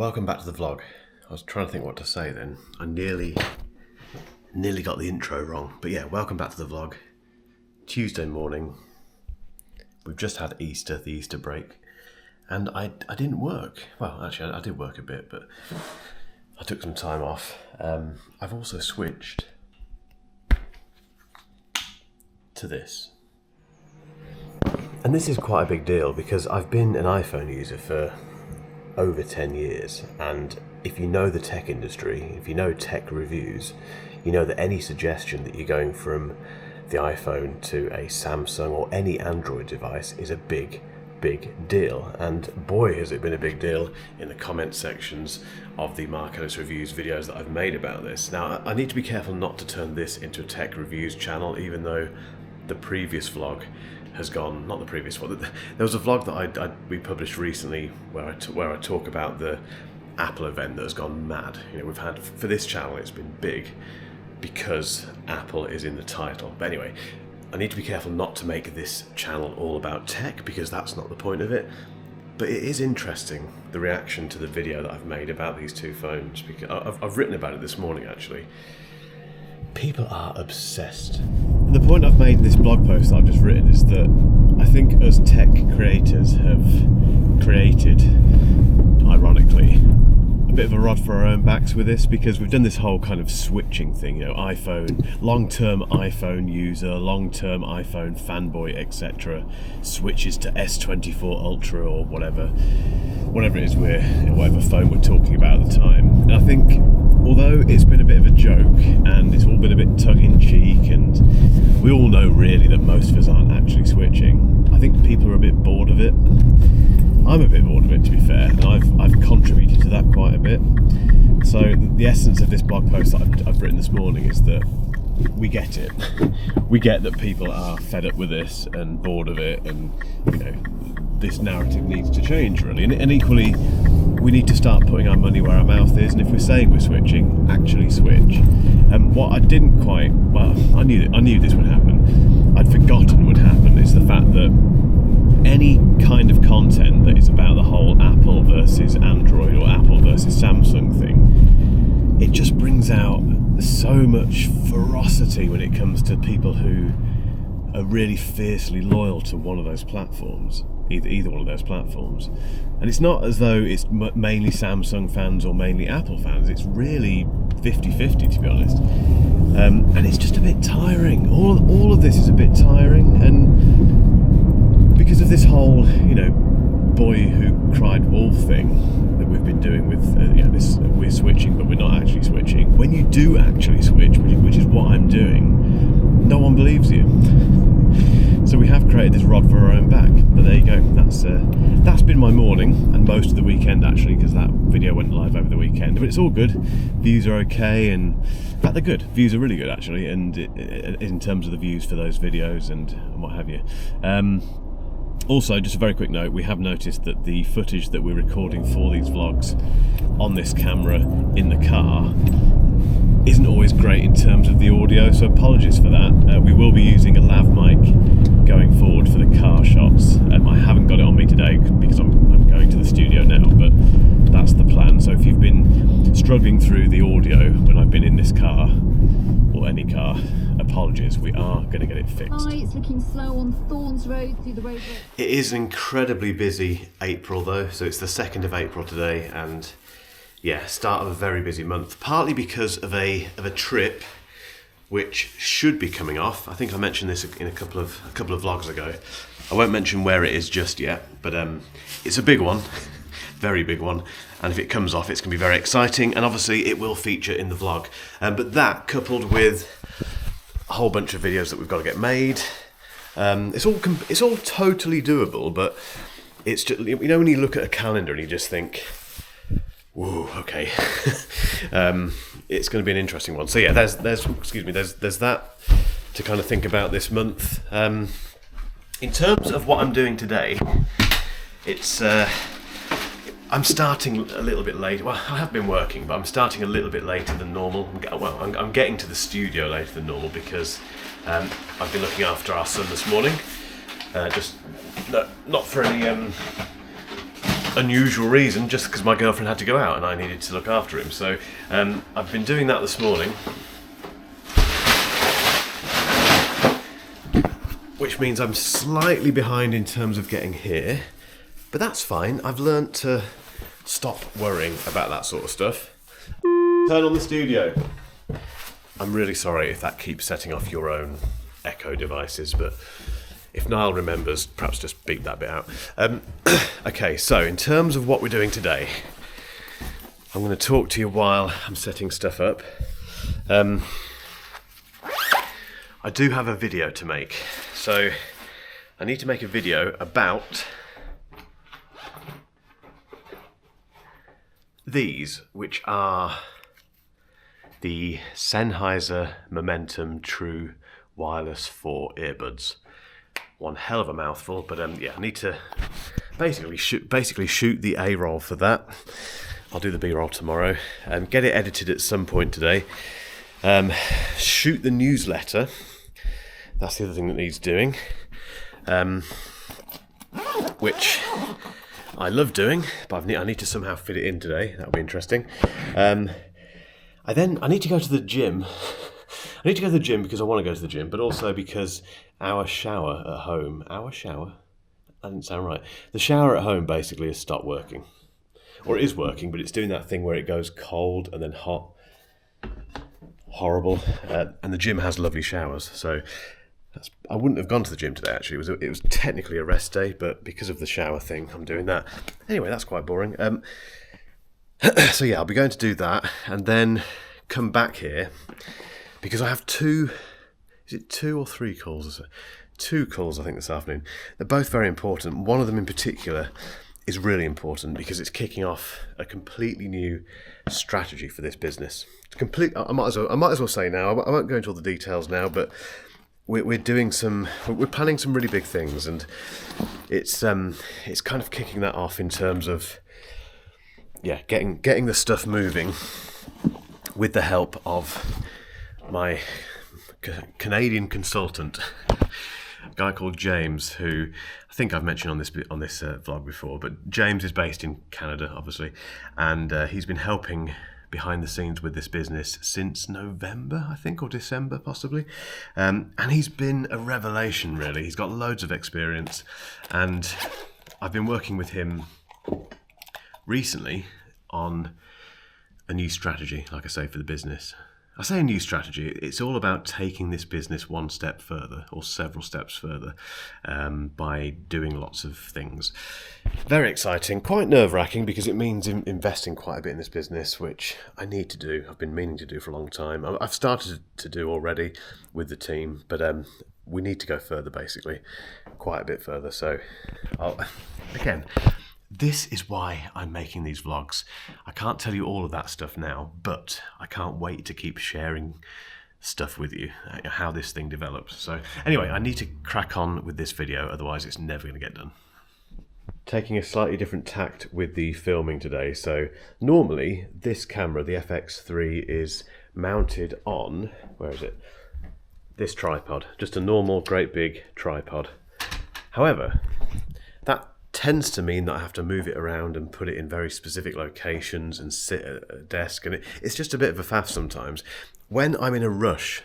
Welcome back to the vlog. I was trying to think what to say then. I nearly got the intro wrong. But yeah, welcome back to the vlog. Tuesday morning. We've just had Easter, the Easter break. And I didn't work. Well, actually I did work a bit, but I took some time off. I've also switched to this. And this is quite a big deal because I've been an iPhone user for over 10 years, and if you know the tech industry, if you know tech reviews, you know that any suggestion that you're going from the iPhone to a Samsung or any Android device is a big deal. And boy, has it been a big deal in the comment sections of the Mark Ellis Reviews videos that I've made about this. Now, I need to be careful not to turn this into a tech reviews channel, even though the previous vlog has gone, not the previous one, there was a vlog that we published recently where I talk about the Apple event that has gone mad. You know, we've had, for this channel, it's been big because Apple is in the title. But anyway, I need to be careful not to make this channel all about tech because that's not the point of it. But it is interesting, the reaction to the video that I've made about these two phones, because I've written about it this morning actually. People are obsessed. The point I've made in this blog post that I've just written is that I think us tech creators have created, ironically, a bit of a rod for our own backs with this, because we've done this whole kind of switching thing, you know, iPhone, long-term iPhone user, long-term iPhone fanboy, etc. switches to S24 Ultra or whatever it is whatever phone we're talking about at the time. And I think, although it's been a bit of a joke and it's all been a bit tongue-in-cheek, and we all know really that most of us aren't actually switching, I think people are a bit bored of it. I'm a bit bored of it, to be fair, and I've contributed to that quite a bit. So the essence of this blog post that I've written this morning is that we get it. We get that people are fed up with this and bored of it, and you know, this narrative needs to change really. And equally, we need to start putting our money where our mouth is, and if we're saying we're switching, actually switch. And what I didn't quite, well, I knew this would happen. I'd forgotten would happen is the fact that any kind of content that is about the whole Apple versus Android or Apple versus Samsung thing, it just brings out so much ferocity when it comes to people who are really fiercely loyal to one of those platforms, either one of those platforms. And it's not as though it's mainly Samsung fans or mainly Apple fans, it's really 50-50 to be honest. And it's just a bit tiring. All of this is a bit tiring, and because of this whole, you know, boy who cried wolf thing that we've been doing with, you know, this, we're switching but we're not actually switching. When you do actually switch, which is what I'm doing, no one believes you. So we have created this rod for our own back. But there you go. That's been my morning and most of the weekend actually, because that video went live over the weekend. But it's all good. Views are okay, and in fact they're good. Views are really good actually, and in terms of the views for those videos and what have you. Also, just a very quick note, we have noticed that the footage that we're recording for these vlogs on this camera in the car isn't always great in terms of the audio, so apologies for that. We will be using a lav mic going forward for the car shots. I haven't got it on me today because I'm going to the studio now, but that's the plan. So if you've been struggling through the audio when I've been in this car, or any car, apologies, we are going to get it fixed. Hi, it's looking slow on Thorns Road through the road. It is an incredibly busy April though, so it's the 2nd of April today, and yeah, start of a very busy month, partly because of a trip which should be coming off. I think I mentioned this in a couple of vlogs ago. I won't mention where it is just yet, but it's a big one, very big one, and if it comes off it's going to be very exciting, and obviously it will feature in the vlog. But that, coupled with a whole bunch of videos that we've got to get made, it's all totally doable, but it's just, you know, when you look at a calendar and you just think, whoa, okay. It's going to be an interesting one. So yeah, there's that to kind of think about this month. In terms of what I'm doing today, it's I'm starting a little bit late. Well, I have been working, but I'm starting a little bit later than normal. Well, I'm getting to the studio later than normal because I've been looking after our son this morning. Just not for any unusual reason, just because my girlfriend had to go out and I needed to look after him. So I've been doing that this morning, which means I'm slightly behind in terms of getting here, but that's fine. I've learnt to stop worrying about that sort of stuff. Turn on the studio. I'm really sorry if that keeps setting off your own echo devices, but if Niall remembers, perhaps just beep that bit out. Okay, so in terms of what we're doing today, I'm going to talk to you while I'm setting stuff up. I do have a video to make, so I need to make a video about these, which are the Sennheiser Momentum True Wireless 4 earbuds. One hell of a mouthful, but yeah, I need to basically shoot the A-roll for that. I'll do the B-roll tomorrow. Get it edited at some point today. Shoot the newsletter. That's the other thing that needs doing, which I love doing, but I need to somehow fit it in today. That'll be interesting. I need to go to the gym. I need to go to the gym because I want to go to the gym, but also because our shower at home... Our shower? That didn't sound right. The shower at home basically has stopped working. Or it is working, but it's doing that thing where it goes cold and then hot. Horrible. And the gym has lovely showers, so... I wouldn't have gone to the gym today, actually. It was technically a rest day, but because of the shower thing, I'm doing that. Anyway, that's quite boring. So yeah, I'll be going to do that and then come back here because I have two or three calls? Two calls, I think, this afternoon. They're both very important. One of them in particular is really important because it's kicking off a completely new strategy for this business. I might as well say now, I won't go into all the details now, but we're planning some really big things, and it's kind of kicking that off in terms of getting the stuff moving with the help of my Canadian consultant, a guy called James, who I think I've mentioned on this vlog before, but James is based in Canada, obviously, and he's been helping behind the scenes with this business since November, I think, or December possibly, and he's been a revelation, really. He's got loads of experience, and I've been working with him recently on a new strategy, like I say, for the business. I say a new strategy, it's all about taking this business one step further, or several steps further, by doing lots of things. Very exciting, quite nerve-wracking, because it means investing quite a bit in this business, which I need to do. I've been meaning to do for a long time. I've started to do already with the team, but we need to go further, basically, quite a bit further. So, again, this is why I'm making these vlogs. I can't tell you all of that stuff now, but I can't wait to keep sharing stuff with you, how this thing develops. So anyway, I need to crack on with this video, otherwise it's never going to get done. Taking a slightly different tact with the filming today. So normally this camera, the FX3, is mounted on, where is it? This tripod, just a normal great big tripod. However, that tends to mean that I have to move it around and put it in very specific locations and sit at a desk, and it's just a bit of a faff sometimes. When I'm in a rush,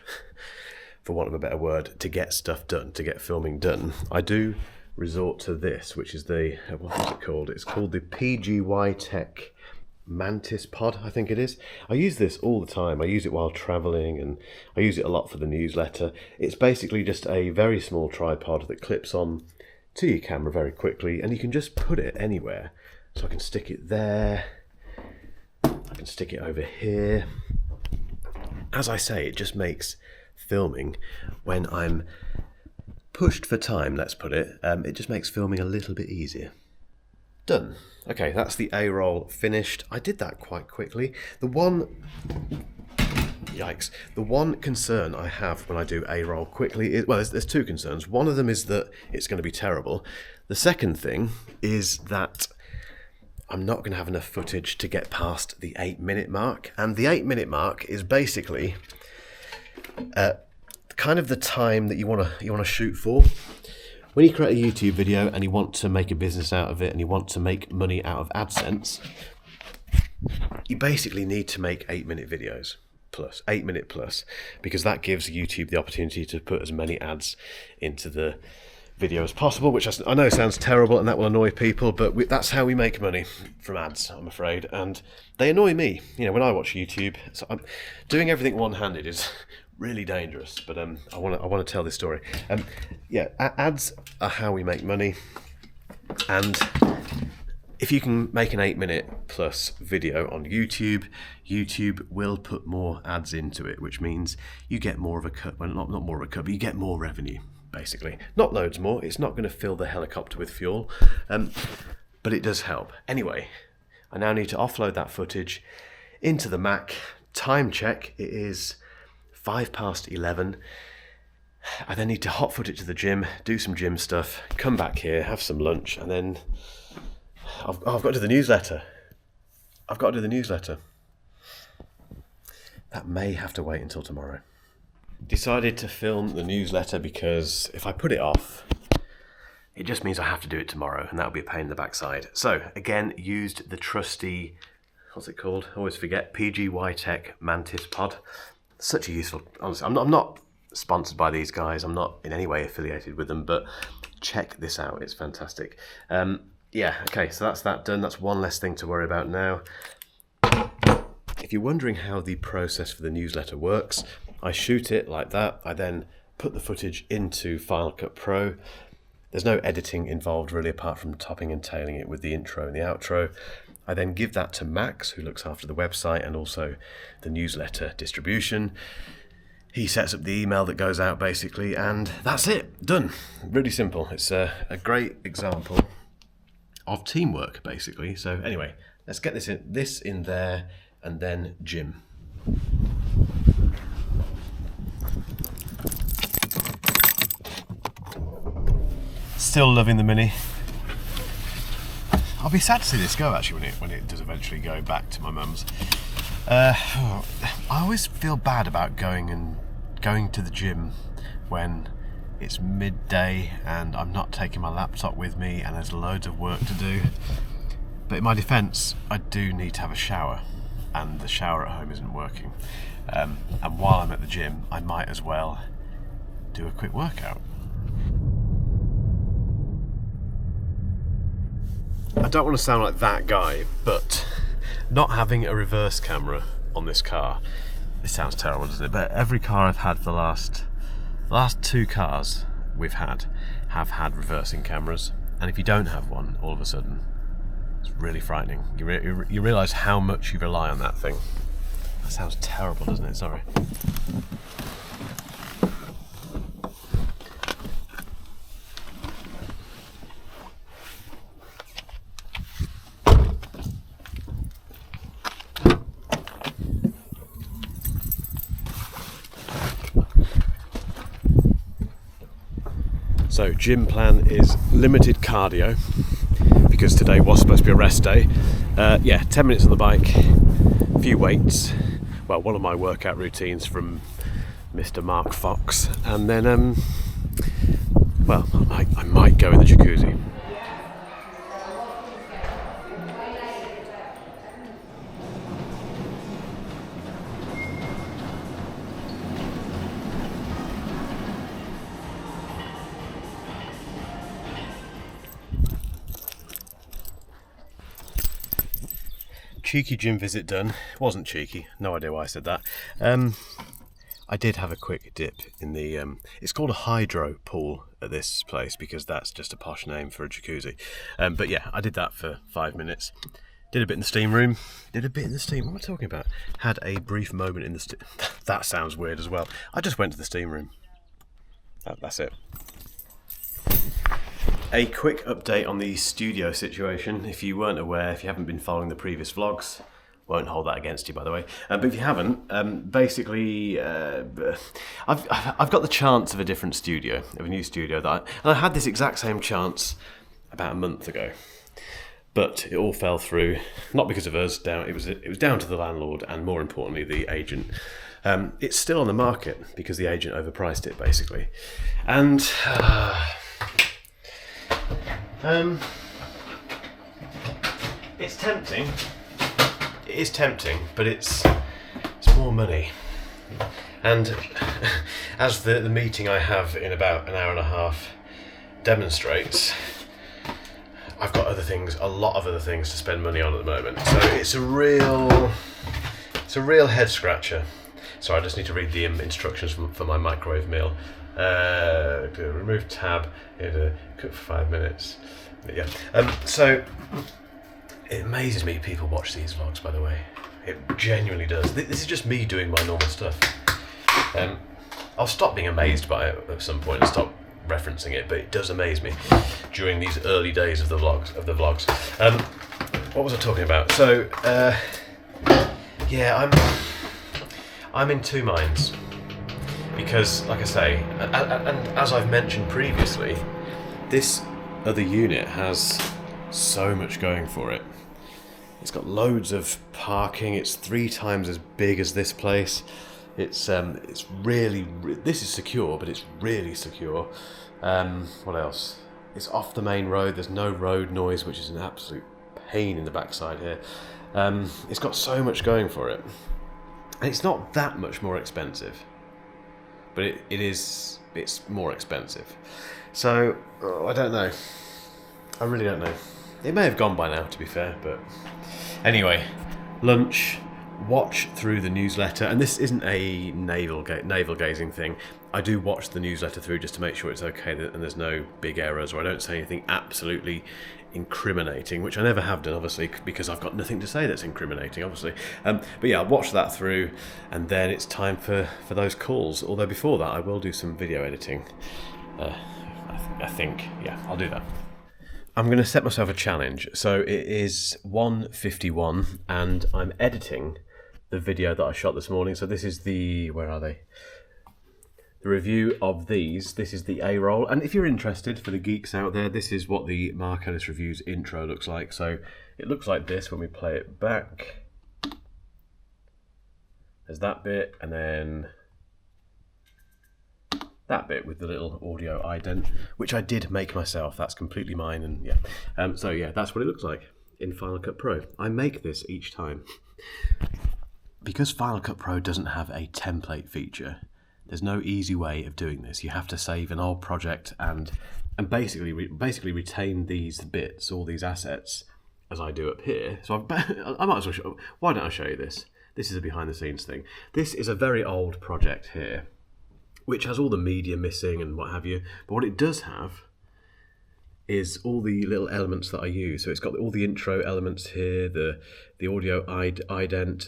for want of a better word, to get stuff done, to get filming done, I do resort to this, which is the, what is it called? It's called the PGY Tech Mantis Pod, I think it is. I use this all the time. I use it while traveling, and I use it a lot for the newsletter. It's basically just a very small tripod that clips on to your camera very quickly, and you can just put it anywhere. So I can stick it there, I can stick it over here. As I say, it just makes filming, when I'm pushed for time, let's put it, it just makes filming a little bit easier. Done. Okay, that's the A-roll finished. I did that quite quickly. The one concern I have when I do A-roll quickly is, well, there's two concerns. One of them is that it's going to be terrible. The second thing is that I'm not going to have enough footage to get past the 8-minute mark. And the 8-minute mark is basically kind of the time that you want to shoot for. when you create a YouTube video and you want to make a business out of it and you want to make money out of AdSense, you basically need to make 8-minute videos plus, 8-minute plus, because that gives YouTube the opportunity to put as many ads into the video as possible, which I know sounds terrible and that will annoy people, but that's how we make money from ads, I'm afraid, and they annoy me. You know, when I watch YouTube, so doing everything one-handed is really dangerous, but I want to tell this story. Yeah, ads are how we make money, and if you can make an 8-minute plus video on YouTube, YouTube will put more ads into it, which means you get more of a cut. Well, not more of a cut, but you get more revenue, basically. Not loads more. It's not going to fill the helicopter with fuel, but it does help. Anyway, I now need to offload that footage into the Mac. Time check, it is 11:05. I then need to hot foot it to the gym, do some gym stuff, come back here, have some lunch, and then I've got to do the newsletter. That may have to wait until tomorrow. Decided to film the newsletter because if I put it off, it just means I have to do it tomorrow, and that'll be a pain in the backside. So again, used the trusty, what's it called? I always forget. PGY Tech Mantis Pod. Such a useful. Honestly, I'm not sponsored by these guys. I'm not in any way affiliated with them, but check this out. It's fantastic. Yeah, okay, so that's that done. That's one less thing to worry about now. If you're wondering how the process for the newsletter works, I shoot it like that. I then put the footage into Final Cut Pro. There's no editing involved really, apart from topping and tailing it with the intro and the outro. I then give that to Max, who looks after the website and also the newsletter distribution. He sets up the email that goes out basically, and that's it, done. Really simple. It's a great example of teamwork basically. So anyway, let's get this in there, and then gym. Still loving the Mini. I'll be sad to see this go actually when it does eventually go back to my mum's. I always feel bad about going to the gym when it's midday and I'm not taking my laptop with me and there's loads of work to do. But in my defence, I do need to have a shower, and the shower at home isn't working. And while I'm at the gym, I might as well do a quick workout. I don't want to sound like that guy, but not having a reverse camera on this car, this sounds terrible, doesn't it? But every car I've had for the last 2 cars we've had have had reversing cameras, and if you don't have one, all of a sudden, it's really frightening. You realise how much you rely on that thing. That sounds terrible, doesn't it? Sorry. So gym plan is limited cardio because today was supposed to be a rest day. 10 minutes on the bike, a few weights, well, one of my workout routines from Mr. Mark Fox, and then I might go in the jacuzzi. Cheeky gym visit done. It wasn't cheeky, no idea why I said that. I did have a quick dip in the, it's called a hydro pool at this place because that's just a posh name for a jacuzzi. But yeah, I did that for 5 minutes. Did a bit in the steam room. What am I talking about? Had a brief moment in the steam. That sounds weird as well. I just went to the steam room. That's it. A quick update on the studio situation. If you weren't aware, if you haven't been following the previous vlogs, won't hold that against you, by the way. But if you haven't, basically, I've got the chance of a different studio, of a new studio and I had this exact same chance about a month ago, but it all fell through. Not because of us. It was down to the landlord and, more importantly, the agent. It's still on the market because the agent overpriced it, basically, and. It's tempting. It is tempting, but it's more money. And as the meeting I have in about an hour and a half demonstrates, I've got a lot of other things to spend money on at the moment. So it's a real head scratcher. So I just need to read the instructions for my microwave meal. Remove tab, cook for 5 minutes. Yeah. So it amazes me people watch these vlogs, by the way. It genuinely does. This is just me doing my normal stuff. I'll stop being amazed by it at some point and stop referencing it, but it does amaze me during these early days of the vlogs. What was I talking about? So yeah, I'm in two minds because, like I say, and as I've mentioned previously, this other unit has so much going for it. It's got loads of parking. It's 3 times as big as this place. It's really this is secure, but it's really secure. What else? It's off the main road. There's no road noise, which is an absolute pain in the backside here. It's got so much going for it, and it's not that much more expensive, but it's more expensive. So I don't know. I really don't know. It may have gone by now, to be fair, but anyway, lunch. Watch through the newsletter, and this isn't a navel gazing thing. I do watch the newsletter through just to make sure it's okay and there's no big errors, or I don't say anything absolutely incriminating, which I never have done, obviously, because I've got nothing to say that's incriminating, obviously. But yeah, I'll watch that through, and then it's time for those calls. Although before that, I will do some video editing. I think, yeah, I'll do that. I'm going to set myself a challenge. So it is 1:51, and I'm editing the video that I shot this morning. So this is where are they? The review of these. This is the A-roll. And if you're interested, for the geeks out there, this is what the Mark Ellis Reviews intro looks like. So it looks like this when we play it back. There's that bit, and then that bit with the little audio ident, which I did make myself. That's completely mine, and yeah. So yeah, that's what it looks like in Final Cut Pro. I make this each time. Because Final Cut Pro doesn't have a template feature, there's no easy way of doing this. You have to save an old project and basically retain these bits, all these assets, as I do up here. So I might as well show. Why don't I show you this? This is a behind the scenes thing. This is a very old project here, which has all the media missing and what have you. But what it does have is all the little elements that I use. So it's got all the intro elements here, the audio ident,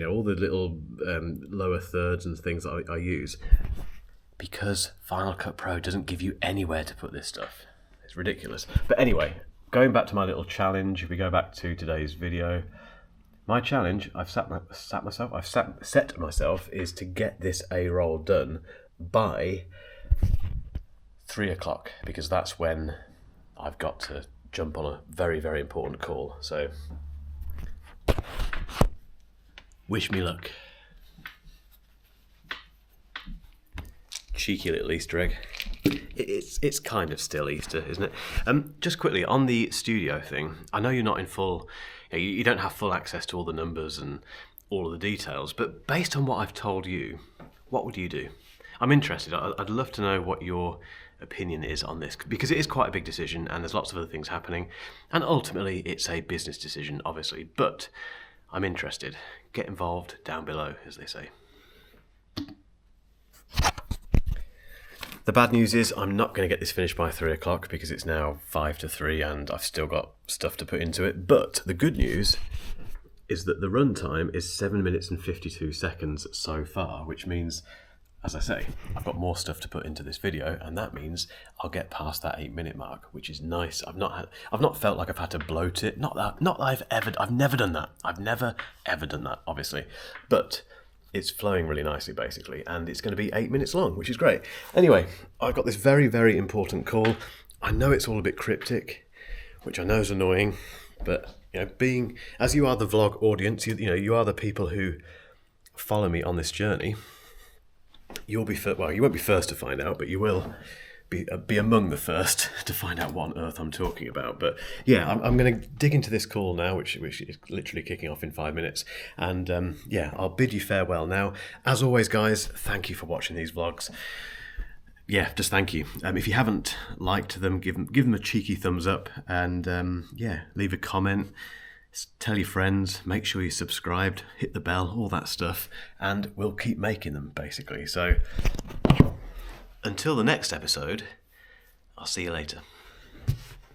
all the little lower thirds and things that I use. Because Final Cut Pro doesn't give you anywhere to put this stuff. It's ridiculous. But anyway, going back to my little challenge, if we go back to today's video, my challenge I've set myself is to get this A-roll done by 3 o'clock, because that's when I've got to jump on a very, very important call. So wish me luck. Cheeky little Easter egg. It's kind of still Easter, isn't it? Just quickly on the studio thing, I know you're not in full, you don't have full access to all the numbers and all of the details, but based on what I've told you, what would you do? I'm interested. I'd love to know what your opinion is on this, because it is quite a big decision and there's lots of other things happening, and ultimately it's a business decision, obviously, but I'm interested. Get involved down below, as they say. The bad news is I'm not going to get this finished by 3 o'clock because it's now 5 to 3 and I've still got stuff to put into it. But the good news is that the runtime is 7 minutes and 52 seconds so far, which means, as I say, I've got more stuff to put into this video, and that means I'll get past that 8-minute mark, which is nice. I've not felt like I've had to bloat it. Not that I've never done that. I've never ever done that, obviously. But it's flowing really nicely, basically, and it's going to be 8 minutes long, which is great. Anyway, I've got this very, very important call. I know it's all a bit cryptic, which I know is annoying, but being as you are the vlog audience, you are the people who follow me on this journey. You'll be you won't be first to find out, but you will be among the first to find out what on earth I'm talking about. But yeah, I'm going to dig into this call now, which is literally kicking off in 5 minutes. And yeah, I'll bid you farewell now. As always, guys, thank you for watching these vlogs. Yeah, just thank you. If you haven't liked them, give them a cheeky thumbs up, and yeah, leave a comment. Tell your friends, make sure you're subscribed, hit the bell, all that stuff, and we'll keep making them, basically. So, until the next episode, I'll see you later.